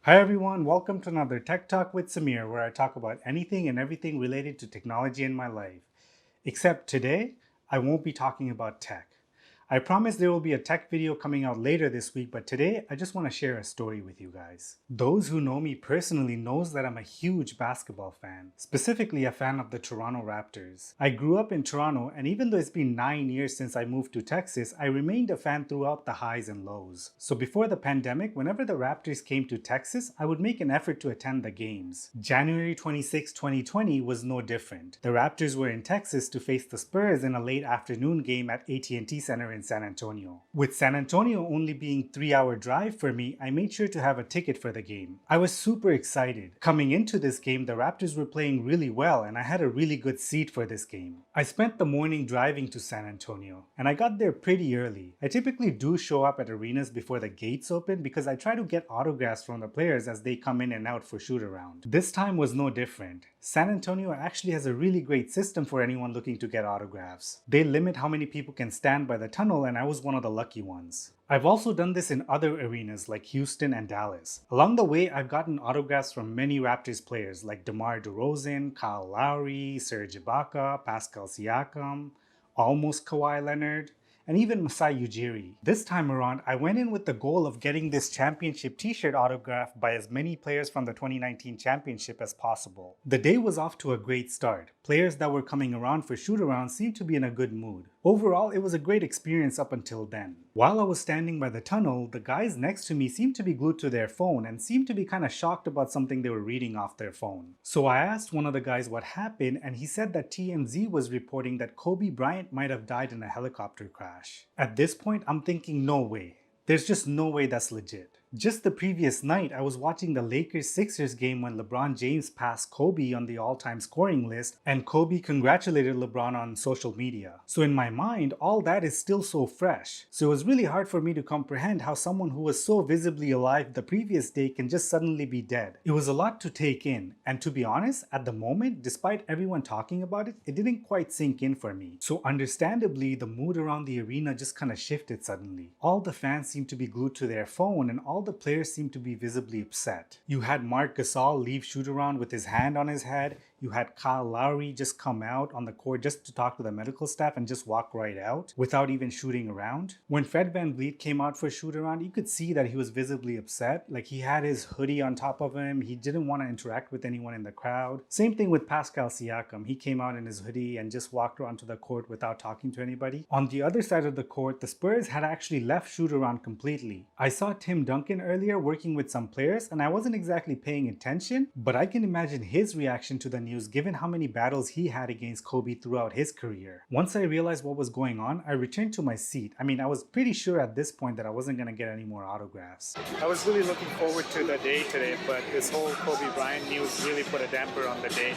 Hi everyone, welcome to another Tech Talk with Samir, where I talk about anything and everything related to technology in my life. Except today, I won't be talking about tech. I promise there will be a tech video coming out later this week, but today I just want to share a story with you guys. Those who know me personally knows that I'm a huge basketball fan, specifically a fan of the Toronto Raptors. I grew up in Toronto, and even though it's been 9 years since I moved to Texas, I remained a fan throughout the highs and lows. So before the pandemic, whenever the Raptors came to Texas, I would make an effort to attend the games. January 26, 2020 was no different. The Raptors were in Texas to face the Spurs in a late afternoon game at AT&T Center in San Antonio. With San Antonio only being 3-hour drive for me, I made sure to have a ticket for the game. I was super excited. Coming into this game, the Raptors were playing really well and I had a really good seat for this game. I spent the morning driving to San Antonio and I got there pretty early. I typically do show up at arenas before the gates open because I try to get autographs from the players as they come in and out for shoot around. This time was no different. San Antonio actually has a really great system for anyone looking to get autographs. They limit how many people can stand by the tunnel and I was one of the lucky ones. I've also done this in other arenas like Houston and Dallas. Along the way, I've gotten autographs from many Raptors players like DeMar DeRozan, Kyle Lowry, Serge Ibaka, Pascal Siakam, almost Kawhi Leonard, and even Masai Ujiri. This time around, I went in with the goal of getting this championship t-shirt autographed by as many players from the 2019 championship as possible. The day was off to a great start. Players that were coming around for shoot-arounds seemed to be in a good mood. Overall, it was a great experience up until then. While I was standing by the tunnel, the guys next to me seemed to be glued to their phone and seemed to be kind of shocked about something they were reading off their phone. So I asked one of the guys what happened and he said that TMZ was reporting that Kobe Bryant might have died in a helicopter crash. At this point, I'm thinking no way. There's just no way that's legit. Just the previous night, I was watching the Lakers-Sixers game when LeBron James passed Kobe on the all-time scoring list and Kobe congratulated LeBron on social media. So in my mind, all that is still so fresh. So it was really hard for me to comprehend how someone who was so visibly alive the previous day can just suddenly be dead. It was a lot to take in, and to be honest, at the moment, despite everyone talking about it, it didn't quite sink in for me. So understandably, the mood around the arena just kind of shifted suddenly. All the fans seemed to be glued to their phone and all the players seemed to be visibly upset. You had Marc Gasol leave shoot around with his hand on his head. You had Kyle Lowry just come out on the court just to talk to the medical staff and just walk right out without even shooting around. When Fred VanVleet came out for shoot around, you could see that he was visibly upset. Like he had his hoodie on top of him. He didn't want to interact with anyone in the crowd. Same thing with Pascal Siakam. He came out in his hoodie and just walked onto the court without talking to anybody. On the other side of the court, the Spurs had actually left shoot around completely. I saw Tim Duncan earlier working with some players and I wasn't exactly paying attention, but I can imagine his reaction to the news given how many battles he had against Kobe throughout his career. Once I realized what was going on, I returned to my seat. I mean, I was pretty sure at this point that I wasn't going to get any more autographs. I was really looking forward to the day today, but this whole Kobe Bryant news really put a damper on the day.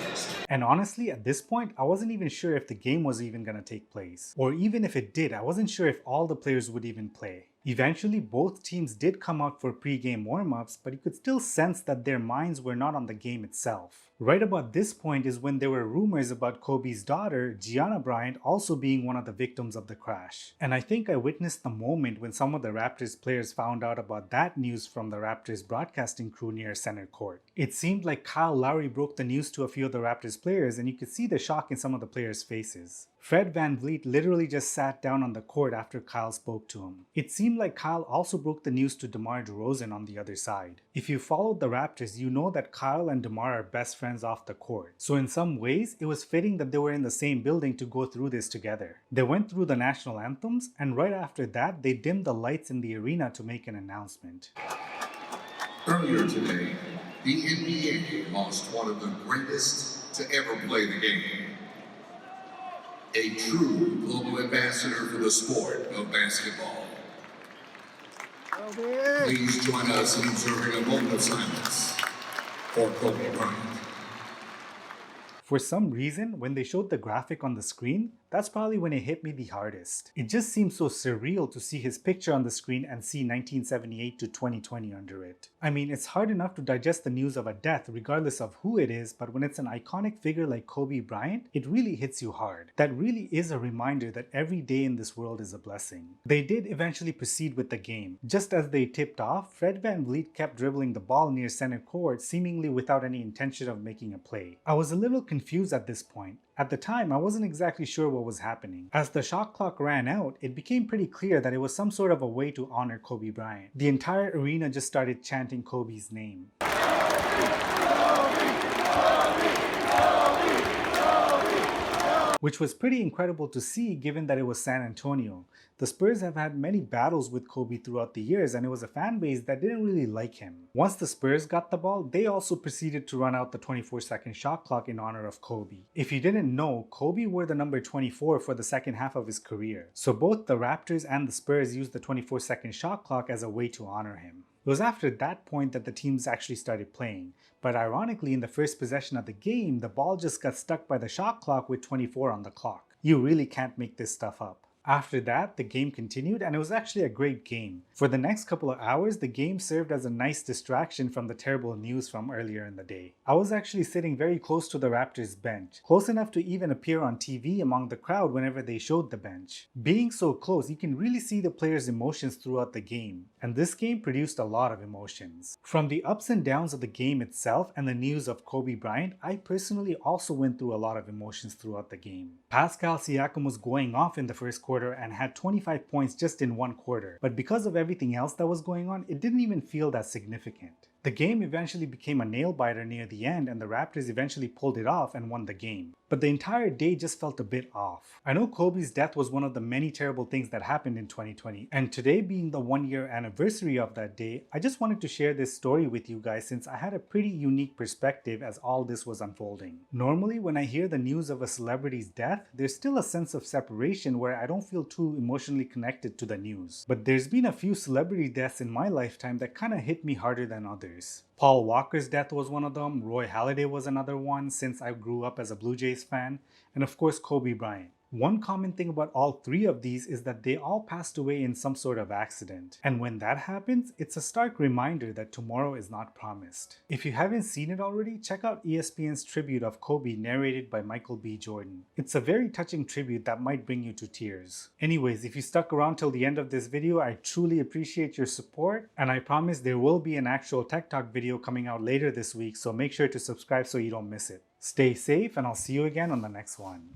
And honestly, at this point, I wasn't even sure if the game was even going to take place. Or even if it did, I wasn't sure if all the players would even play. Eventually, both teams did come out for pre-game warm-ups, but you could still sense that their minds were not on the game itself. Right about this point is when there were rumors about Kobe's daughter, Gianna Bryant, also being one of the victims of the crash. And I think I witnessed the moment when some of the Raptors players found out about that news from the Raptors broadcasting crew near center court. It seemed like Kyle Lowry broke the news to a few of the Raptors players and you could see the shock in some of the players' faces. Fred VanVleet literally just sat down on the court after Kyle spoke to him. It seemed like Kyle also broke the news to DeMar DeRozan on the other side. If you followed the Raptors, you know that Kyle and DeMar are best friends off the court. So in some ways, it was fitting that they were in the same building to go through this together. They went through the national anthems, and right after that, they dimmed the lights in the arena to make an announcement. Earlier today, the NBA lost one of the greatest to ever play the game. A true global ambassador for the sport of basketball. Please join us in observing a moment of silence for Kobe Bryant. For some reason, when they showed the graphic on the screen, that's probably when it hit me the hardest. It just seems so surreal to see his picture on the screen and see 1978 to 2020 under it. I mean, it's hard enough to digest the news of a death regardless of who it is, but when it's an iconic figure like Kobe Bryant, it really hits you hard. That really is a reminder that every day in this world is a blessing. They did eventually proceed with the game. Just as they tipped off, Fred VanVleet kept dribbling the ball near center court seemingly without any intention of making a play. I was a little confused at this point. At the time, I wasn't exactly sure what was happening. As the shot clock ran out, it became pretty clear that it was some sort of a way to honor Kobe Bryant. The entire arena just started chanting Kobe's name. Which was pretty incredible to see given that it was San Antonio. The Spurs have had many battles with Kobe throughout the years, and it was a fan base that didn't really like him. Once the Spurs got the ball, they also proceeded to run out the 24-second shot clock in honor of Kobe. If you didn't know, Kobe wore the number 24 for the second half of his career. So both the Raptors and the Spurs used the 24-second shot clock as a way to honor him. It was after that point that the teams actually started playing, but ironically in the first possession of the game, the ball just got stuck by the shot clock with 24 on the clock. You really can't make this stuff up. After that, the game continued, and it was actually a great game. For the next couple of hours, the game served as a nice distraction from the terrible news from earlier in the day. I was actually sitting very close to the Raptors bench, close enough to even appear on TV among the crowd whenever they showed the bench. Being so close, you can really see the players' emotions throughout the game, and this game produced a lot of emotions. From the ups and downs of the game itself and the news of Kobe Bryant, I personally also went through a lot of emotions throughout the game. Pascal Siakam was going off in the first quarter and had 25 points just in one quarter, but because of everything else that was going on, it didn't even feel that significant. The game eventually became a nail-biter near the end, and the Raptors eventually pulled it off and won the game. But the entire day just felt a bit off. I know Kobe's death was one of the many terrible things that happened in 2020, and today being the 1-year anniversary of that day, I just wanted to share this story with you guys since I had a pretty unique perspective as all this was unfolding. Normally, when I hear the news of a celebrity's death, there's still a sense of separation where I don't feel too emotionally connected to the news. But there's been a few celebrity deaths in my lifetime that kinda hit me harder than others. Paul Walker's death was one of them, Roy Halladay was another one since I grew up as a Blue Jays fan, and of course Kobe Bryant. One common thing about all three of these is that they all passed away in some sort of accident. And when that happens, it's a stark reminder that tomorrow is not promised. If you haven't seen it already, check out ESPN's tribute of Kobe narrated by Michael B. Jordan. It's a very touching tribute that might bring you to tears. Anyways, if you stuck around till the end of this video, I truly appreciate your support, and I promise there will be an actual Tech Talk video coming out later this week, so make sure to subscribe so you don't miss it. Stay safe, and I'll see you again on the next one.